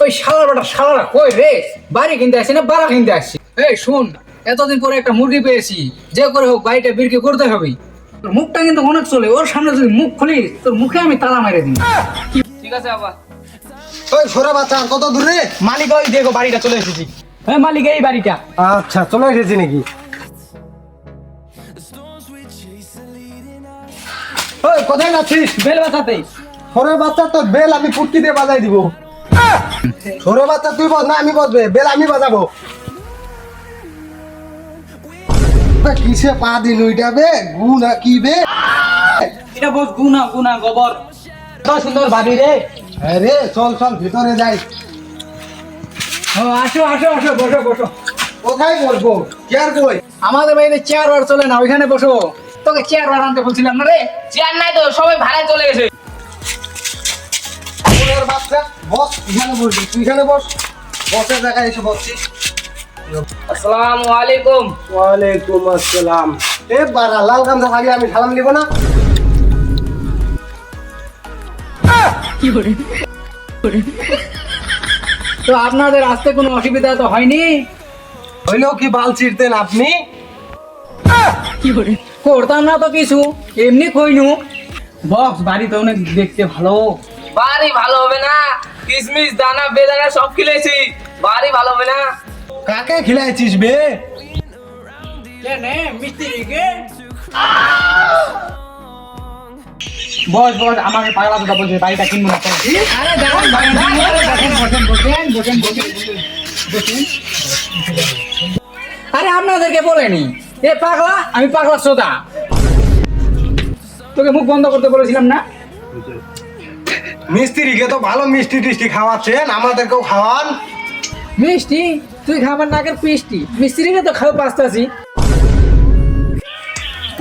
ওই শালারা কই রে? বাড়ি কিনতে আসছি না বাড়া কিনতে আসছি? এই শুন, এতদিন পরে একটা মুরগি পেয়েছি, যে করে হোক বাড়িটা বিক্রি করতে হবে। তোর মুখটা কিন্তু অনেক চলে, ওর সামনে যদি মুখ খুলিস তোর মুখে আমি তালা মেরে দিই। ঠিক আছে আবার। ওই ছোড়া বাচ্চা কত দূরে? মালিক ওই দেখো বাড়িটা চলে এসেছি। হ্যাঁ মালিক এই বাড়িটা। আচ্ছা চলে এসেছি নাকি? ওই কোথায় যাচ্ছিস? বেল বাঁচাতে। ছোড়া বাচ্চা তোর বেল আমি পুটকি দিয়ে বাজাই দিব। ছোড়া বাচ্চা তুই বল না আমি বলবে, বেল আমি বাজাবো। কিসে পা দিন ওইটা বে? গু না কি বে? এটা বস গুনা গোবর। কত সুন্দর বাড়ি রে। আরে চল চল ভিতরে যাই। ও আসো বসো। কোথায় বসবো? চেয়ার কই? আমাদের বাড়িতে চেয়ার আর চলে না, ওইখানে বসো। তোকে চেয়ার আর আনতে বলছিলাম না রে। চেয়ার নাই তো, সবাই ভাড়ায় চলে গেছে। ছোড়ার বাচ্চা বস, এখানে বসবি, তুই এখানে বস। বসের জায়গায় এসে বসছিস। আসসালামু আলাইকুম। ওয়ালাইকুম আসসালাম। এ বারা লাল গামছা থাকলে আমি সালাম দিব না? তো আপনাদের আসতে কোনো অসুবিধা তো হয়নি? হইলেও কি বাল ছিড়তেন আপনি? করতাম না তো কিছু, এমনি কইনু। বক্স বাড়ি তো অনেক দেখতে ভালো। বাড়ি ভালো হবে না? কিসমিস দানা বেদানা সব খেলেছি, বাড়ি ভালো হবে না? কাকে খিলাইছিস বে? বস আমাকে পাগলা কথা বলছে, বাড়িটা কিনবো না। আরে দাঁড়ান, বসেন। আরে আপনাদেরকে বলেনি এ পাগলা, আমি পাগলা শ্রোতা। তোকে মুখ বন্ধ করতে বলেছিলাম না? মিস্ত্রিকে তো ভালো মিষ্টি টিষ্টি খাওয়াচ্ছেন, আমাদেরকেও খাওয়ান। মিষ্টি? তুই খাবার নাকের পিষ্টি, মিস্ত্রিকে তো খাও পাস্তাছি।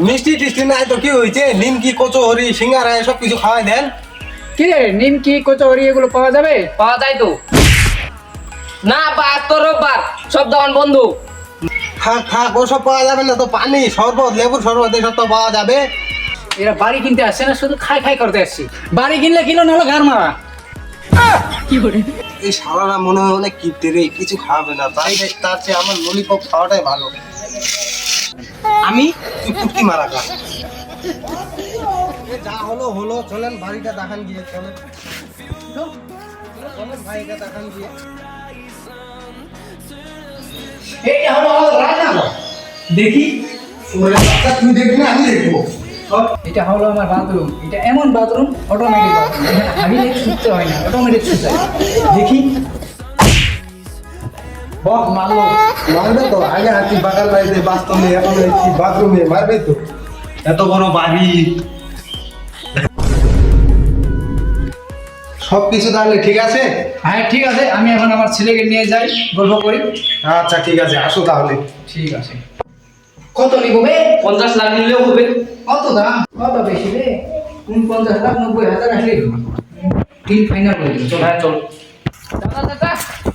মিষ্টি টিষ্টি নাই তো কি হয়েছে? নিমকি কচুরি সিঙ্গারা এসব কিছু খাওয়াই দেন। কি রে, নিমকি কচুরি এগুলো পাওয়া যাবে? পাওয়া যায় তো না? বা আজ তো রোববার, সব দোকান বন্ধ। থাক ওসব পাওয়া যাবে না তো। পানি শরবত, লেবুর শরবত এসব তো পাওয়া যাবে। এরা বাড়ি কিনতে আসছে না, শুধু খাই করতে আসছি। বাড়ি কিনলে কিলো নাহলে ঘর মারা। এই শালারা মনে হয় অনেক কিপটে রে, কিছু খাবে না। তার চেয়ে আমার ললিপপ খাওয়াটাই ভালো। আমি তুই পুটকি মারা খা। যা হলো চলেন বাড়িটা দেখান গিয়ে। চলেন বাড়িটা দেখান গিয়ে। এইটা হলো রান্নাঘর। দেখি ওরে বাচ্চা, তুই দেখবি না আমি দেখবো? এটা হলো আমার বাথরুম। এটা এমন বাথরুম, অটোমেটিক বাথরুম। এখানে আগে শুতে হয় না, অটোমেটিক শুতে হয়। দেখি বক মারলো। মারবে তো, আগে হাতি বাগান বাড়িতে বাস্তব নেই, এখন দেখছি বাথরুমে মারবে তো। এত বড় বাড়ি, সব কিছু তাহলে ঠিক আছে? হ্যাঁ ঠিক আছে, আমি এখন আমার ছেলেকে নিয়ে যাই, গল্প করি। আচ্ছা ঠিক আছে, আসো তাহলে। ঠিক আছে। কত নিব বে? 50 লাখ নিলেও হবে। কত দাম? কত বেশি রে? 49,00,000 90,000 আসলে ডিল ফাইনাল করে দিল। চল হ্যাঁ চল। দাদা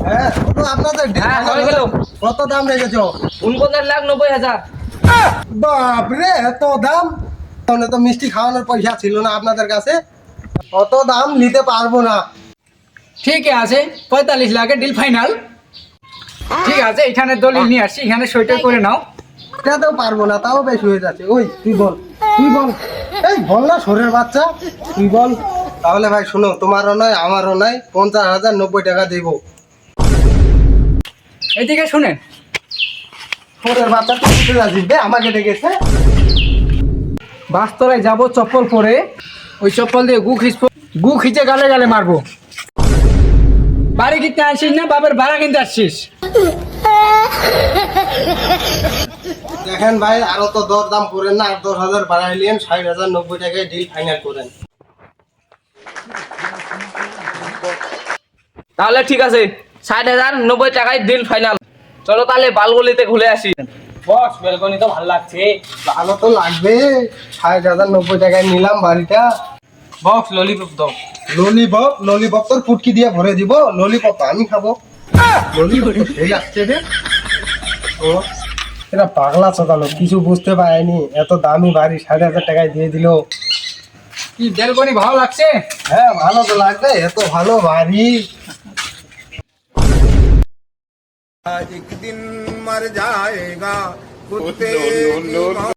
হ্যাঁ বলো, আপনাদের হ্যাঁ, হয়ে গেল। কত দাম রেখেছো? 49,90,000। বাপরে, এত দাম! তাহলে তো মিষ্টি খাওয়ানোর পয়সা ছিল না আপনাদের কাছে। অত দাম নিতে পারবো না। ঠিক আছে, 45 লাখে ডিল ফাইনাল। ঠিক আছে, এখানে দলিল নিয়ে আসছি, এখানে সইটা করে নাও। এটাতেও পারবো না, তাও বেশি হয়ে যাচ্ছে। ওই তুই বল। এই বল না সরের বাচ্চা, তুই বল। তাহলে ভাই শোনো, তোমারও নয় আমারও নয়, 50,90 টাকা দেবো। এদিকে শুনেন, সরের বাচ্চা তুই উঠে যাচ্ছিস বে, আমাকে ডেকেছে। বাস্তরায় যাব চপ্পল পরে, ওই চপ্পল দিয়ে গু খিচে গালে গালে মারবো। বাড়ি কিনতে আসছিস না বাপের ভাড়া কিনতে আসছিস? দেখেন ভাই, আরো তো দর দাম করেন না, 10,000 বাড়াইলেন, 60,90 টাকায় ডিল ফাইনাল করেন। তাহলে ঠিক আছে, 60,90 টাকায় ডিল ফাইনাল। চলো তাহলে বালগলিতে ঘুরে আসি। বস বেলকনি তো ভালো লাগছে। ভালো তো লাগবে, 60,90 টাকায় নিলাম বাড়িটা। বক্স ললিপপ দাও। ললিপপ তোর ফুটকি দিয়ে ভরে দিব। ললিপপ তো আমি খাবো। ললিপপ তো সেই লাগছে রে। ও এটা পাগলা চোদালো, কিছু বুঝতে পারেনি। এত দামি বাড়ি 60,000 টাকায় দিয়ে দিল। কি বেলকনি ভালো লাগছে? হ্যাঁ ভালো তো লাগবে, এত ভালো বাড়ি। एक दिन मर जाएगा कुत्ते